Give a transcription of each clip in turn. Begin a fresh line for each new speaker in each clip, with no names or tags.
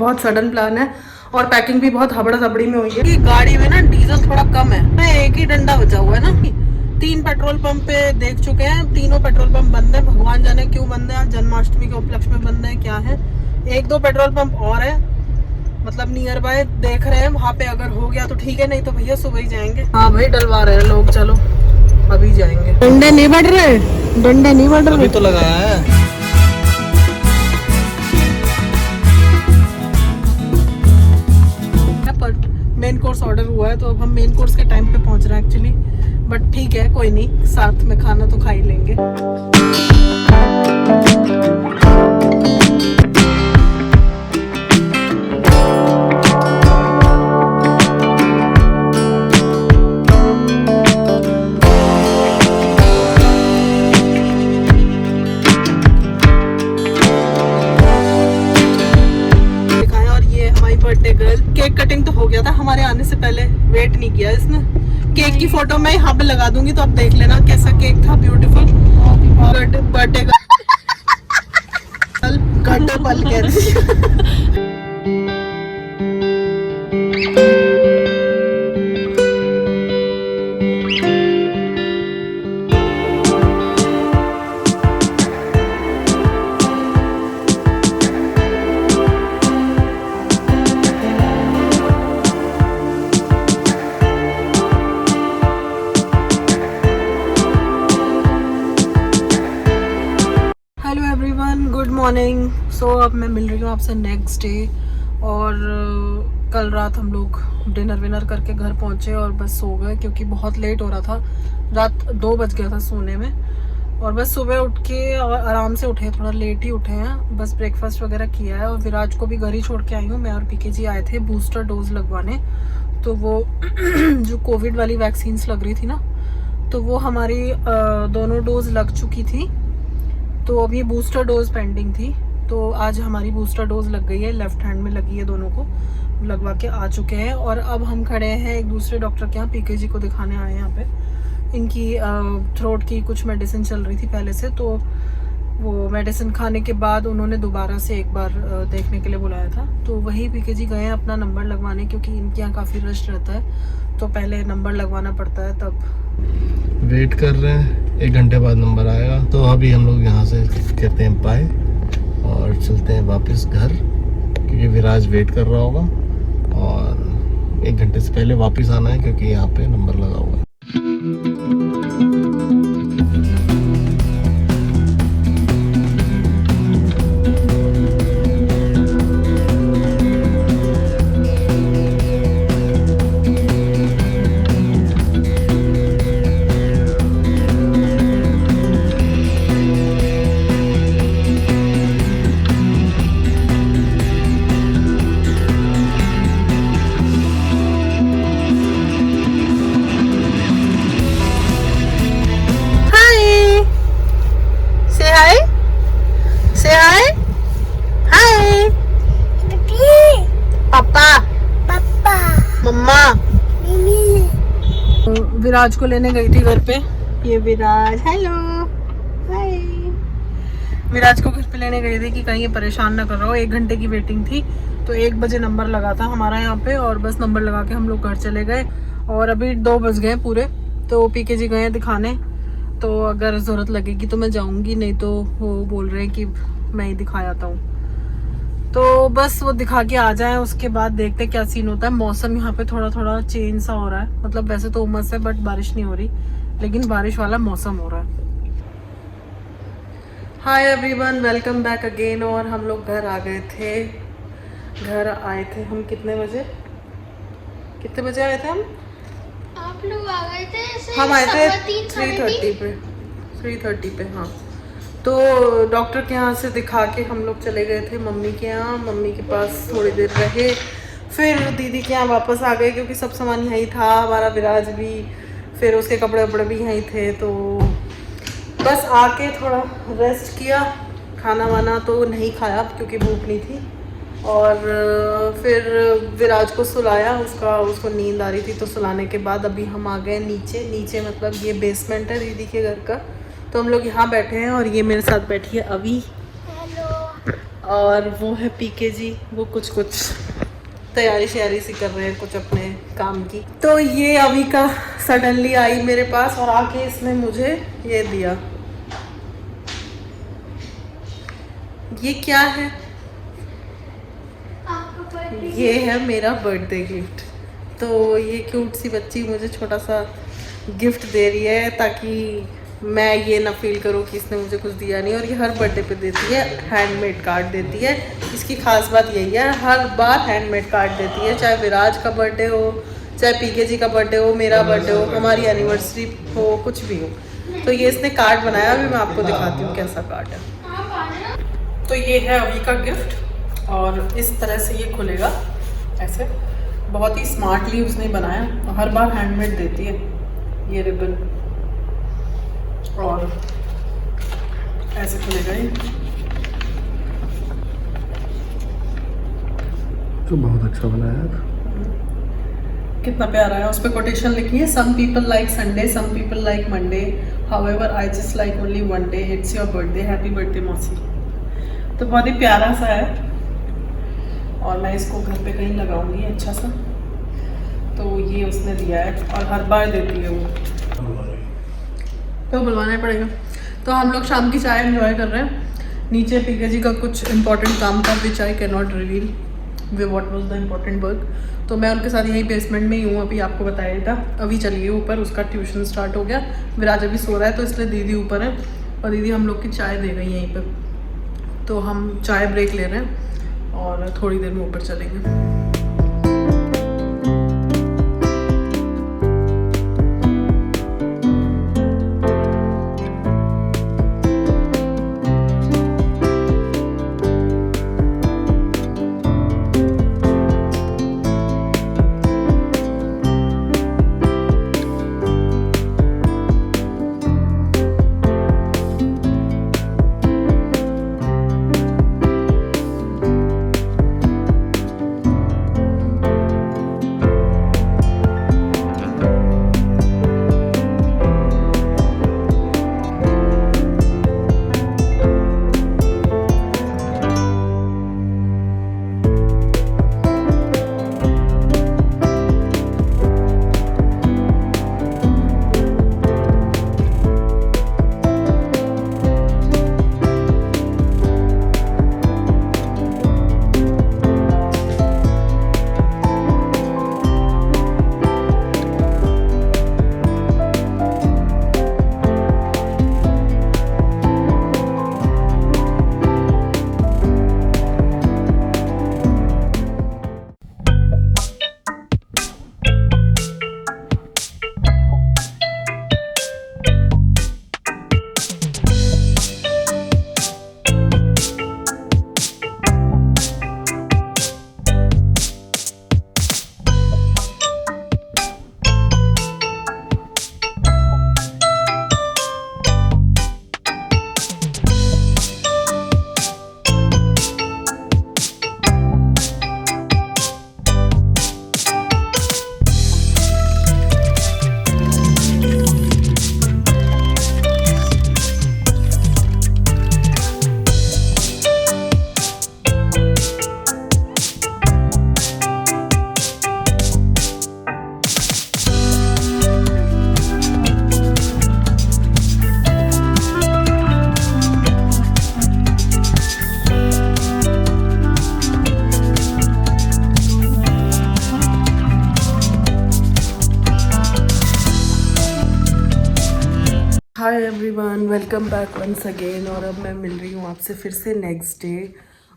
बहुत sudden plan है और पैकिंग भी बहुत हबड़ा दबड़ी में हुई है। गाड़ी में ना डीजल थोड़ा कम है, एक ही डंडा बचा हुआ है ना। 3 पेट्रोल पंप पे देख चुके हैं, तीनों पेट्रोल पंप बंद है। भगवान जाने क्यों बंद है, जन्माष्टमी के उपलक्ष्य में बंद है क्या है। 1-2 पेट्रोल पंप और है, मतलब नियर बाय देख रहे हैं, वहाँ पे अगर हो गया तो ठीक है, नहीं तो भैया सुबह ही जाएंगे। हाँ भाई डलवा रहे हैं लोग, चलो अभी जाएंगे। डंडे नहीं बढ़ रहे, डंडे नहीं बढ़ रहे, अभी तो लगाया है। मेन कोर्स ऑर्डर हुआ है तो अब हम मेन कोर्स के टाइम पे पहुंच रहे हैं एक्चुअली, बट ठीक है कोई नहीं, साथ में खाना तो खा ही लेंगे। केक कटिंग तो हो गया था हमारे आने से पहले, वेट नहीं किया इसने। केक की फोटो मैं यहाँ पे लगा दूंगी तो आप देख लेना कैसा केक था, ब्यूटीफुल। बर्थडे का पल कह रही गुड मॉर्निंग। सो अब मैं मिल रही हूँ आपसे नेक्स्ट डे, और कल रात हम लोग डिनर विनर करके घर पहुँचे और बस सो गए क्योंकि बहुत लेट हो रहा था, रात 2 बज गया था सोने में। और बस सुबह उठ के आराम से उठे, थोड़ा लेट ही उठे हैं, बस ब्रेकफास्ट वगैरह किया है। और विराज को भी घर ही छोड़ के आई हूँ, मैं और पीके जी आए थे बूस्टर डोज लगवाने। तो वो जो कोविड वाली वैक्सीन्स लग रही थी ना, तो वो हमारी दोनों डोज लग चुकी थी, तो अभी बूस्टर डोज पेंडिंग थी। तो आज हमारी बूस्टर डोज लग गई है, लेफ्ट हैंड में लगी है, दोनों को लगवा के आ चुके हैं। और अब हम खड़े हैं एक दूसरे डॉक्टर के यहाँ, पीके जी को दिखाने आए हैं यहाँ पे। इनकी थ्रोट की कुछ मेडिसिन चल रही थी पहले से, तो वो मेडिसिन खाने के बाद उन्होंने दोबारा से एक बार देखने के लिए बुलाया था। तो वही पीके जी गए हैं अपना नंबर लगवाने, क्योंकि इनके यहाँ काफ़ी रश रहता है, तो पहले नंबर लगवाना पड़ता है। तब
वेट कर रहे हैं, 1 घंटे बाद नंबर आएगा। तो अभी हम लोग यहाँ से कहते हैं बाय और चलते हैं वापस घर, क्योंकि विराज वेट कर रहा होगा और 1 घंटे से पहले वापस आना है, क्योंकि यहाँ पे नंबर लगा हुआ है।
विराज को लेने गई थी घर पे, ये विराज, हेलो हाय। विराज को घर पे लेने गई थी कि कहीं ये परेशान ना कर रहा हो। 1 घंटे की वेटिंग थी, तो 1 बजे नंबर लगा था हमारा यहाँ पे, और बस नंबर लगा के हम लोग घर चले गए। और अभी 2 बज गए पूरे, तो पीके जी गए हैं दिखाने। तो अगर ज़रूरत लगेगी तो मैं जाऊँगी, नहीं तो वो बोल रहे हैं कि मैं ही दिखा आता हूँ। तो बस वो दिखा के आ जाए, उसके बाद देखते क्या सीन होता है। मौसम यहाँ पे थोड़ा थोड़ा चेंज सा हो रहा है, मतलब वैसे तो उमस है बट बारिश नहीं हो रही, लेकिन बारिश वाला मौसम हो रहा है। हाय एवरीवन, वेलकम बैक अगेन। और हम लोग घर आ गए थे, घर आए थे हम कितने बजे आए थे हम?
आप लोग आ गए थे,
हम आए थे 3:30 पे हाँ। तो डॉक्टर के यहाँ से दिखा के हम लोग चले गए थे मम्मी के यहाँ, मम्मी के पास थोड़ी देर रहे, फिर दीदी के यहाँ वापस आ गए, क्योंकि सब सामान यहीं था, हमारा विराज भी, फिर उसके कपड़े वपड़े भी यहीं थे। तो बस आके थोड़ा रेस्ट किया, खाना वाना तो नहीं खाया क्योंकि भूख नहीं थी। और फिर विराज को सुलाया, उसको नींद आ रही थी, तो सुलाने के बाद अभी हम आ गए नीचे मतलब ये बेसमेंट है दीदी के घर का। तो हम लोग यहाँ बैठे हैं और ये मेरे साथ बैठी है अभी।
हेलो।
और वो है पीके जी, वो कुछ तैयारी श्यारी सी कर रहे हैं कुछ अपने काम की। तो ये अभी का सडनली आई मेरे पास और आके इसने मुझे ये दिया। ये क्या है?
आपका बर्थडे
ये है मेरा बर्थडे गिफ्ट। तो ये क्यूट सी बच्ची मुझे छोटा सा गिफ्ट दे रही है ताकि मैं ये ना फील करूँ कि इसने मुझे कुछ दिया नहीं। और ये हर बर्थडे पे देती है, हैंडमेड कार्ड देती है। इसकी खास बात यही है, हर बार हैंडमेड कार्ड देती है, चाहे विराज का बर्थडे हो, चाहे पीके जी का बर्थडे हो, मेरा बर्थडे हो, हमारी एनिवर्सरी हो, कुछ भी हो। तो ये इसने कार्ड बनाया, अभी मैं आपको दिखाती हूँ कैसा कार्ड है।
आप आ जाओ।
तो ये है अभी का गिफ्ट और इस तरह से ये खुलेगा ऐसे। बहुत ही स्मार्टली उसने बनाया और हर बार हैंडमेड देती है ये रिबन। और ऐसे खुलेगा ये।
तो बहुत अच्छा बनाया है।
कितना प्यारा है। उस पर कोटेशन लिखी है, some people like Sunday, some people like Monday, however I just like only one day, it's your birthday, happy birthday मौसी। तो बहुत ही प्यारा सा है और मैं इसको घर पे कहीं लगाऊंगी अच्छा सा। तो ये उसने दिया है और हर बार देती है वो, तो बुलवाना ही पड़ेगा। तो हम लोग शाम की चाय एंजॉय कर रहे हैं। नीचे पीके जी का कुछ इंपॉर्टेंट काम था which I can not reveal way what was the important work. तो मैं उनके साथ यहीं बेसमेंट में ही हूँ, अभी आपको बताया था। अभी चलिए ऊपर, उसका ट्यूशन स्टार्ट हो गया। विराज अभी सो रहा है तो इसलिए दीदी ऊपर है और दीदी हम लोग की चाय दे गई यहीं पर। तो हम चाय ब्रेक ले रहे हैं और थोड़ी देर में ऊपर चलेंगे। Hi everyone, welcome back once again. और अब मैं मिल रही हूँ आपसे फिर से नेक्स्ट डे।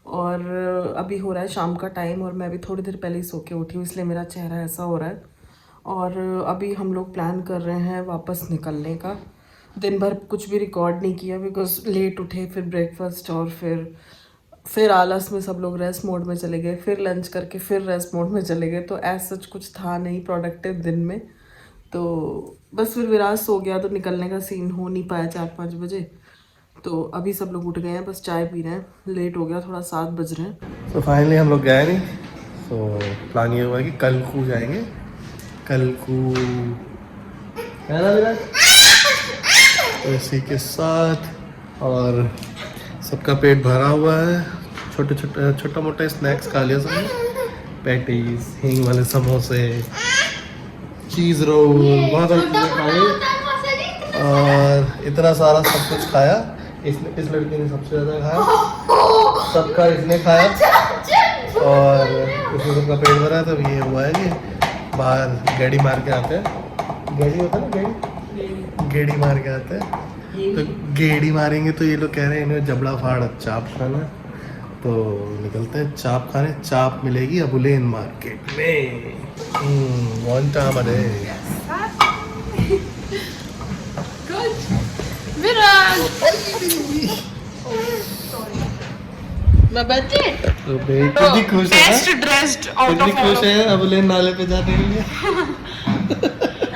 और अभी हो रहा है शाम का टाइम और मैं अभी थोड़ी देर पहले ही सो के उठी हूँ, इसलिए मेरा चेहरा ऐसा हो रहा है। और अभी हम लोग प्लान कर रहे हैं वापस निकलने का। दिन भर कुछ भी रिकॉर्ड नहीं किया बिकॉज लेट उठे, फिर ब्रेकफास्ट और फिर आलस में सब लोग रेस्ट मोड में चले गए, फिर लंच करके फिर रेस्ट मोड में चले गए। तो ऐसा सच कुछ था नहीं प्रोडक्टिव दिन में। तो बस फिर विराज सो गया तो निकलने का सीन हो नहीं पाया 4-5 बजे। तो अभी सब लोग उठ गए हैं, बस चाय पी रहे हैं। लेट हो गया थोड़ा, 7 बज रहे हैं।
तो फाइनली हम लोग गए नहीं। तो प्लान ये हुआ कि कल को जाएंगे। कल को है ना विराज? तो इसी के साथ और सबका पेट भरा हुआ है, छोटा मोटा स्नैक्स खा लिया सबने, पैटीज, हींग वाले समोसे, चीज़ रोल, बहुत सारी चीज़ें खाई और इतना सारा सब कुछ खाया। इस लड़की ने सबसे ज़्यादा खाया, सबका इसने खाया और इसमें सबका पेट भरा। तो ये हुआ है कि बाहर गेड़ी मार के आते हैं, गेड़ी होता है ना, गेड़ी मार के आते हैं। तो गेड़ी मारेंगे तो ये लोग कह रहे हैं इन्हें जबड़ा फाड़ चाप खाना, तो निकलते हैं चाप खाने। चाप मिलेगी अबुलेन मार्केट में। वन टाइम अरे तो बेटी खुश है, कितनी खुश है अबुलेन नाले पे जाने के लिए।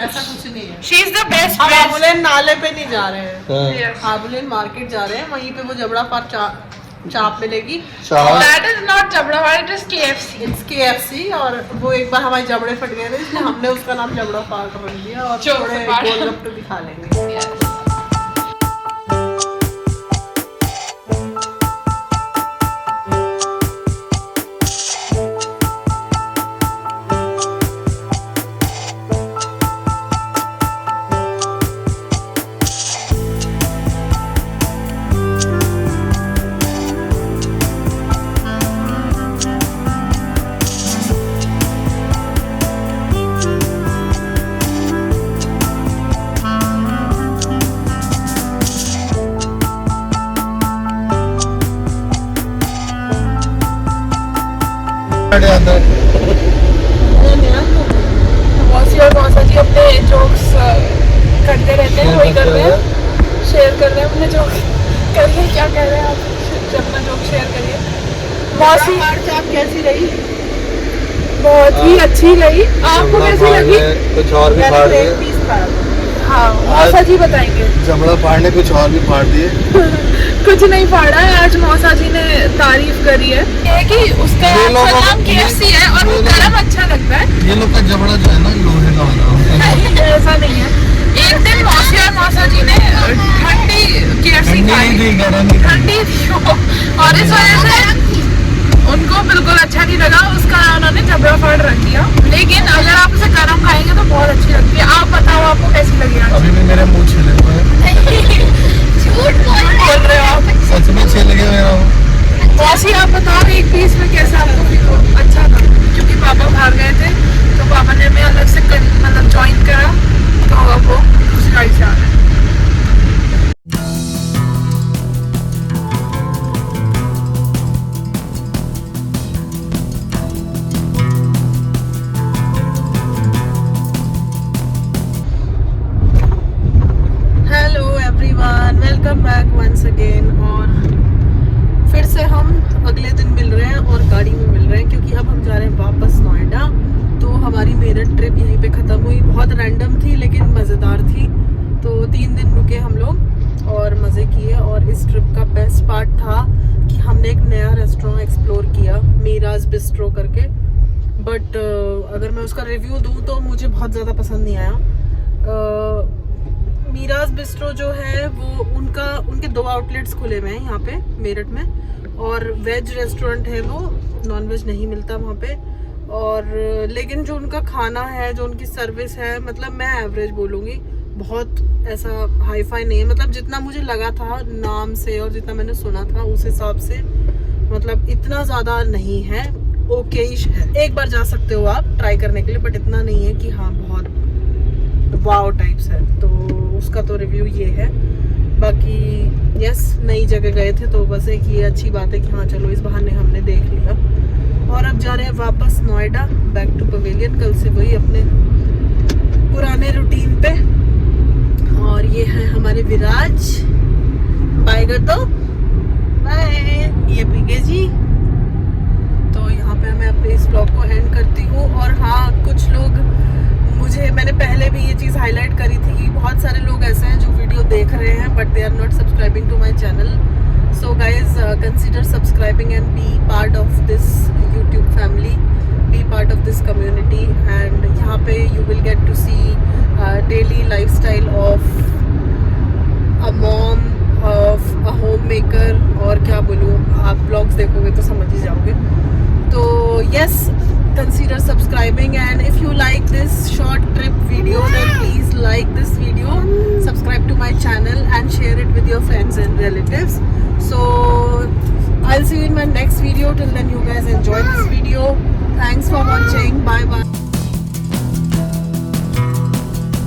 ऐसा कुछ नहीं है,
She is the best
हम
friend.
आबुलेन नाले पे नहीं जा रहे हैं,
हाँ।
Yes.
आबुलेन मार्केट जा रहे हैं। वहीं पे वो जबड़ा पार चाप मिलेगी,
चाप
That is not Jabrawala, it is KFC.
It's KFC। और वो एक बार हमारे जबड़े फट गए थे, इसलिए हमने उसका नाम जबड़ा पार रख दिया और
चौक
थोड़े
पार।
गोलगप्पे भी खा लेंगे।
Yes.
आता है।
मौसी और मौसा जी अपने जोक्स करते रहते हैं, वही कर रहे हैं, शेयर कर रहे हैं अपने जोक्स। करिए, क्या कह रहे हैं आप? अपना जोक शेयर करिए। मौसी
चाप कैसी रही?
बहुत ही अच्छी रही, आपको कैसी लगी?
कुछ और भी फाड़ दिए।
पीस खाया।
हाँ, मौसा जी बताएंगे।
जबड़ा फाड़ने कुछ और भी फाड़ दिए।
कुछ नहीं फाड़ा है, आज मौसा जी ने तारीफ करी है कि उसका
ये लोगों
actual
को-
नाम KFC है और वो
ये लोग-
गरम अच्छा लगता है।
ये लोग का जबड़ा जो है ना लोहे का बना होता है।
ऐसा नहीं है। एक दिन मौसी और मौसा जी ने ठंडी KFC
ठंडी
खाई,
नहीं थी, गरम ही थी।
ठंडी थी वो, और इस वजह से उनको बिल्कुल अच्छा नहीं लगा, उसका उन्होंने जबड़ा फाड़ रख दिया। लेकिन अगर आप उसे गरम खाएंगे तो बहुत अच्छी लगती है। आप बताओ आपको कैसी लगी आज?
अभी भी मेरे मुंह छिले हुए हैं।
झूठ
बोल रहे हो आप?
सच में छिल गया मेरा मुंह।
मौसी आप बताओ एक पीस में कैसा आपको फील हुआ? अच्छा था, क्योंकि पापा बाहर गए थे तो पापा ने हमें अलग से मतलब ज्वाइन करा, तो अब वो उसी गाड़ी से आ रहे हैं।
Hello everyone, welcome back once again. और फिर से हम अगले दिन मिल रहे हैं और गाड़ी में मिल रहे हैं, क्योंकि अब हम जा रहे हैं वापस नोएडा। तो हमारी मेरठ ट्रिप यहीं पे ख़त्म हुई। बहुत रैंडम थी लेकिन मज़ेदार थी। तो 3 दिन रुके हम लोग और मज़े किए। और इस ट्रिप का बेस्ट पार्ट था कि हमने एक नया रेस्टोरेंट एक्सप्लोर किया, मीराज बिस्ट्रो करके। बट अगर मैं उसका रिव्यू दूँ तो मुझे बहुत ज़्यादा पसंद नहीं आया। मीराज बिस्ट्रो जो है वो उनके 2 आउटलेट्स खुले हुए हैं यहाँ पे मेरठ में, और वेज रेस्टोरेंट है वो, नॉन वेज नहीं मिलता वहाँ पे। और लेकिन जो उनका खाना है, जो उनकी सर्विस है, मतलब मैं एवरेज बोलूँगी, बहुत ऐसा हाई फाई नहीं है। मतलब जितना मुझे लगा था नाम से और जितना मैंने सुना था उस हिसाब से, मतलब इतना ज़्यादा नहीं है, ओकेइश है। एक बार जा सकते हो आप ट्राई करने के लिए, बट इतना नहीं है कि हाँ बहुत वाव टाइप्स है। तो उसका तो रिव्यू ये है। बाकी यस, नई जगह गए थे तो बस एक ये अच्छी बात है कि हाँ चलो इस बहाने हमने देख लिया। और अब जा रहे हैं वापस नोएडा, बैक टू पवेलियन। कल से वही अपने पुराने रूटीन पे। और ये है हमारे विराज। बाय कर दो, बाय। ये पीके जी। तो यहाँ पे मैं अपने इस ब्लॉग को एंड करती हूँ। और हाँ, कुछ लोग मैंने पहले भी ये चीज़ हाईलाइट करी थी कि बहुत सारे लोग ऐसे हैं जो वीडियो देख रहे हैं but they are not subscribing to my channel. So guys, consider subscribing and be part of this YouTube family, be part of this community. And यहाँ पे you will get to see daily lifestyle of a mom, of a homemaker, और क्या बोलूँ, आप blogs देखोगे तो समझ ही जाओगे. तो yes, consider subscribing, and if you like this short trip video, then please like this video, subscribe to my channel and share it with your friends and relatives. So I'll see you in my next video. Till then, you guys enjoy this video. Thanks for watching. Bye bye.